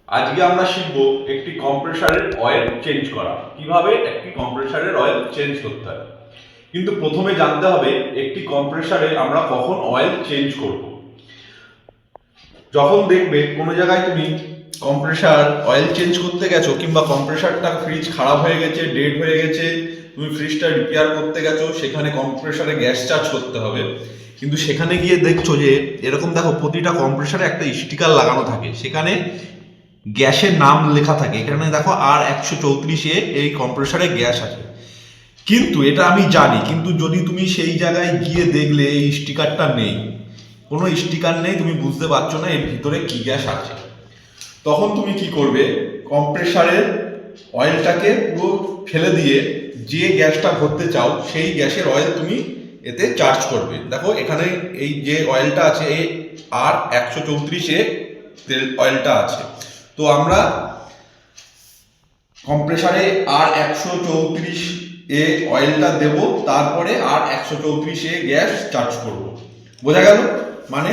আজকে আমরা শিখব একটি কম্প্রেসারের অয়েল চেঞ্জ করা, কিভাবে একটি কম্প্রেসারের অয়েল চেঞ্জ করতে হয়। কিন্তু প্রথমে জানতে হবে একটি কম্প্রেসারে আমরা কখন অয়েল চেঞ্জ করব। যখন দেখবে কোনো জায়গায় তুমি কম্প্রেসার অয়েল চেঞ্জ করতে গেছো, কিংবা কম্প্রেসারটা ফ্রিজ খারাপ হয়ে গেছে, ডেড হয়ে গেছে, তুমি ফ্রিজটা রিপেয়ার করতে গেছো, সেখানে কম্প্রেসারে গ্যাস চার্জ করতে হবে, কিন্তু সেখানে গিয়ে দেখছো যে এরকম দেখো প্রতিটা কম্প্রেসারে একটা স্টিকার লাগানো থাকে, সেখানে গ্যাসের নাম লেখা থাকে। এখানে দেখো R134A এই কম্প্রেসারে গ্যাস আছে, কিন্তু এটা আমি জানি, কিন্তু যদি তুমি সেই জায়গায় গিয়ে দেখলে এই স্টিকারটা নেই, কোনো স্টিকার নেই, তুমি বুঝতে পারছো না এর ভিতরে কি গ্যাস আছে, তখন তুমি কি করবে, কম্প্রেসারের অয়েলটাকে পুরো ফেলে দিয়ে যে গ্যাসটা ভরতে চাও সেই গ্যাসের অয়েল তুমি এতে চার্জ করবে। দেখো এখানে এই যে অয়েলটা আছে, এই R134A তেল অয়েলটা আছে। তো আমরা কম্প্রেসারে R134A অয়েলটা দেব, তারপরে R134A গ্যাস চার্জ করব। বোঝা গেল? মানে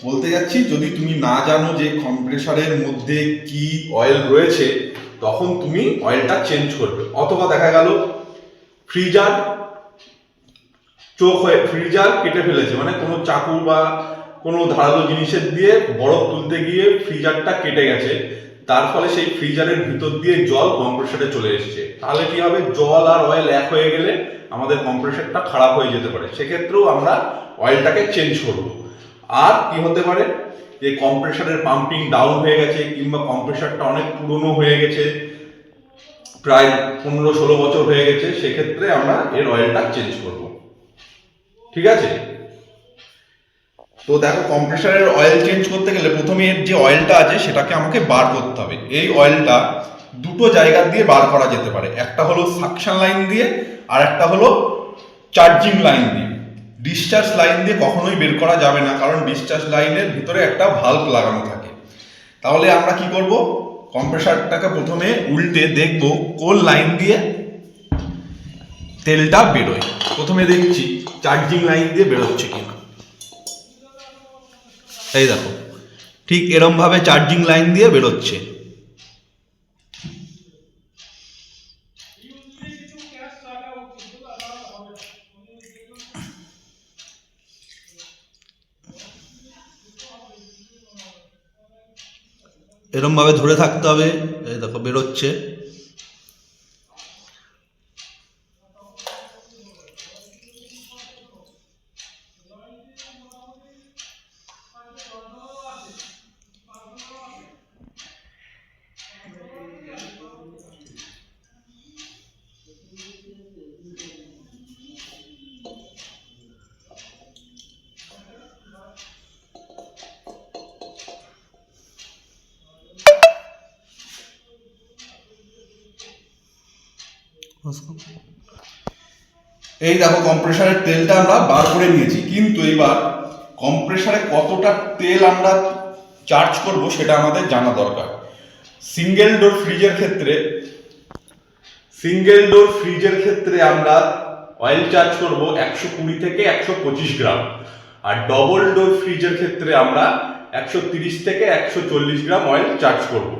বলতে যাচ্ছি, যদি তুমি না জানো যে কম্প্রেসারের মধ্যে কি অয়েল রয়েছে, তখন তুমি অয়েলটা চেঞ্জ করবে। অথবা দেখা গেল ফ্রিজার চোখ হয়ে ফ্রিজার কেটে ফেলেছে, মানে কোনো চাকু বা কোনো ধারালো জিনিসের দিয়ে বরফ তুলতে গিয়ে ফ্রিজারটা কেটে গেছে, তার ফলে সেই ফ্রিজারের ভিতর দিয়ে জল কম্প্রেসারে চলে এসেছে। তাহলে কি হবে, জল আর অয়েল এক হয়ে গেলে আমাদের কম্প্রেসারটা খারাপ হয়ে যেতে পারে, সেক্ষেত্রেও আমরা অয়েলটাকে চেঞ্জ করব। আর কি হতে পারে, যে কম্প্রেসারের পাম্পিং ডাউন হয়ে গেছে, কিংবা কম্প্রেসারটা অনেক পুরনো হয়ে গেছে, প্রায় 15-16 বছর হয়ে গেছে, সেক্ষেত্রে আমরা এর অয়েলটা চেঞ্জ করব। ঠিক আছে? তো দেখো, কম্প্রেসারের অয়েল চেঞ্জ করতে গেলে প্রথমে এর যে অয়েলটা আছে সেটাকে আমাকে বার করতে হবে। এই অয়েলটা দুটো জায়গা দিয়ে বার করা যেতে পারে, একটা হলো সাকশন লাইন দিয়ে, আর একটা হলো চার্জিং লাইন দিয়ে। ডিসচার্জ লাইন দিয়ে কখনোই বের করা যাবে না, কারণ ডিসচার্জ লাইনের ভিতরে একটা ভাল্ব লাগানো থাকে। তাহলে আমরা কি করব, কম্প্রেসারটাকে প্রথমে উল্টে দেখব কোন লাইন দিয়ে তেলটা বেরোয়। প্রথমে দেখছি চার্জিং লাইন দিয়ে বেরোচ্ছে কিনা। এই দেখো, ঠিক এরম ভাবে চার্জিং লাইন দিয়ে বেরোচ্ছে। এরম ভাবে ধরে থাকতে হবে। এই দেখো বেরোচ্ছে। এই দেখো, কম্প্রেসারের তেলটা আমরা বার করে নিয়েছি, কিন্তু এবার কম্প্রেসারে কতটা তেল আমরা চার্জ করব সেটা আমাদের জানা দরকার। সিঙ্গেল ডোর ফ্রিজের ক্ষেত্রে আমরা অয়েল চার্জ করব 120 থেকে 125 গ্রাম, আর ডবল ডোর ফ্রিজের ক্ষেত্রে আমরা 130 থেকে 140 গ্রাম অয়েল চার্জ করব।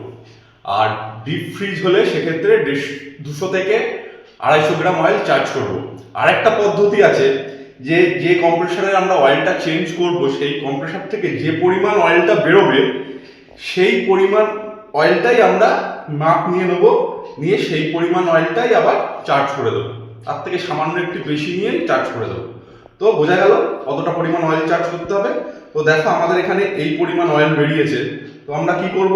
আর ডিপ ফ্রিজ হলে সেক্ষেত্রে 200 থেকে 250 গ্রাম অয়েল চার্জ করব। আর একটা পদ্ধতি আছে, যে যে কম্প্রেসারে আমরা অয়েলটা চেঞ্জ করব, সেই কম্প্রেসার থেকে যে পরিমাণ অয়েলটা বেরোবে, সেই পরিমাণ অয়েলটাই আমরা মাপ নিয়ে নেবো, নিয়ে সেই পরিমাণ অয়েলটাই আবার চার্জ করে দেবো। তার থেকে সামান্য একটু বেশি নিয়ে চার্জ করে দেবো। তো বোঝা গেল কতটা পরিমাণ অয়েল চার্জ করতে হবে। তো দেখো, আমাদের এখানে এই পরিমাণ অয়েল বেরিয়েছে। তো আমরা কি করব,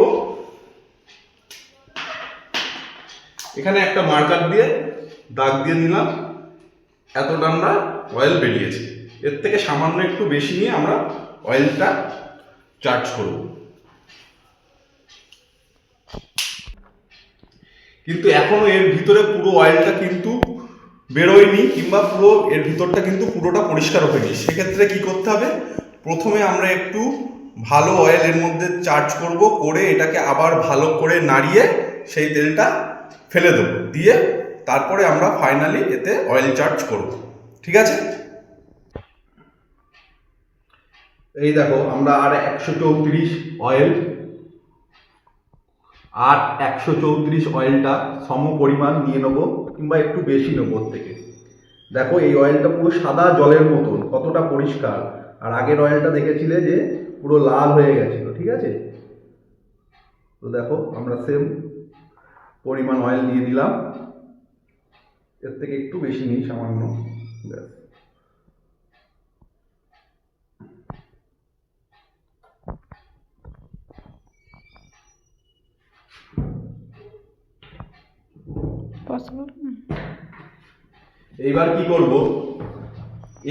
এখানে একটা মার্কার দিয়ে দাগ দিয়ে নিলাম, এতটা আমরা অয়েল বেরিয়েছে। এর থেকে সামান্য একটু বেশি নিয়ে আমরা অয়েলটা চার্জ করব। কিন্তু এখনো এর ভিতরে পুরো অয়েলটা কিন্তু বেরোয়নি, কিংবা পুরো এর ভিতরটা কিন্তু পুরোটা পরিষ্কার হয়নি। সেক্ষেত্রে কি করতে হবে, প্রথমে আমরা একটু ভালো অয়েল এর মধ্যে চার্জ করব, করে এটাকে আবার ভালো করে নাড়িয়ে সেই তেলটা ফেলে দেবো, দিয়ে তারপরে আমরা ফাইনালি এতে অয়েল চার্জ করব। ঠিক আছে? এই দেখো, আমরা আর 134 অয়েল আর 134 অয়েলটা সম পরিমাণ নিয়ে নেবো, কিংবা একটু বেশি নেবো ওর থেকে। দেখো এই অয়েলটা পুরো সাদা জলের মতন, কতটা পরিষ্কার। আর আগের অয়েলটা দেখেছিলে যে পুরো লাল হয়ে গেছিল, ঠিক আছে? তো দেখো আমরা সেম পরিমাণ অয়েল দিয়ে দিলাম, এর থেকে একটু বেশি নিই সামান্য, ব্যাস। এইবার কি করব,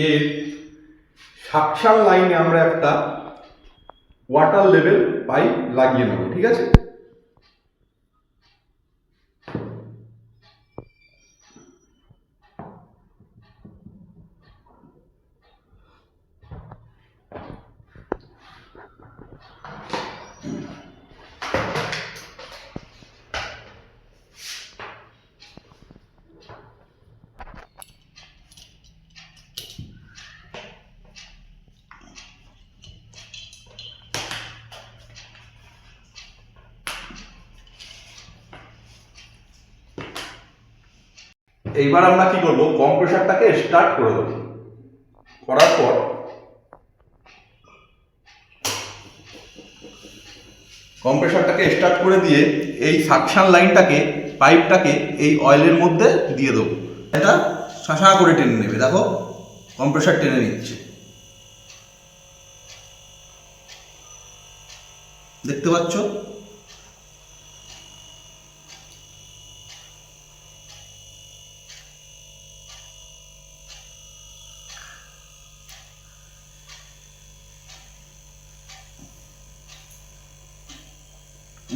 এর সাকশন লাইনে আমরা একটা ওয়াটার লেভেল পাইপ লাগিয়ে নেব, ঠিক আছে? এইবার আমরা কি করব, কম্প্রেসারটাকে স্টার্ট করে দেবো। করার পর কম্প্রেসারটাকে স্টার্ট করে দিয়ে এই সাকশন লাইনটাকে, পাইপটাকে এই অয়েলের মধ্যে দিয়ে দেবো। এটা শাঁসা করে টেনে নেবে, দেখো কম্প্রেসার টেনে নিচ্ছে, দেখতে পাচ্ছ?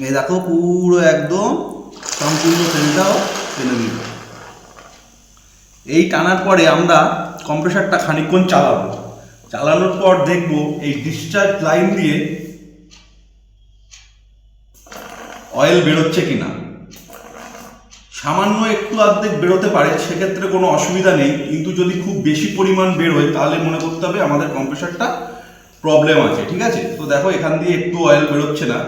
এই দেখো পুরো একদম সম্পূর্ণ তেলটাও টেনে নিল। এই টানার পরে আমরা কম্প্রেসারটা খানিকক্ষণ চালাবো। চালানোর পর দেখবো এই ডিসচার্জ লাইন দিয়ে অয়েল বেরোচ্ছে কিনা। সামান্য একটু অর্ধেক বেরোতে পারে, সেক্ষেত্রে কোনো অসুবিধা নেই। কিন্তু যদি খুব বেশি পরিমাণ বেরোয় তাহলে মনে করতে হবে আমাদের কম্প্রেসারটা প্রবলেম আছে, ঠিক আছে? তো দেখো এখান দিয়ে একটু অয়েল বেরোচ্ছে না,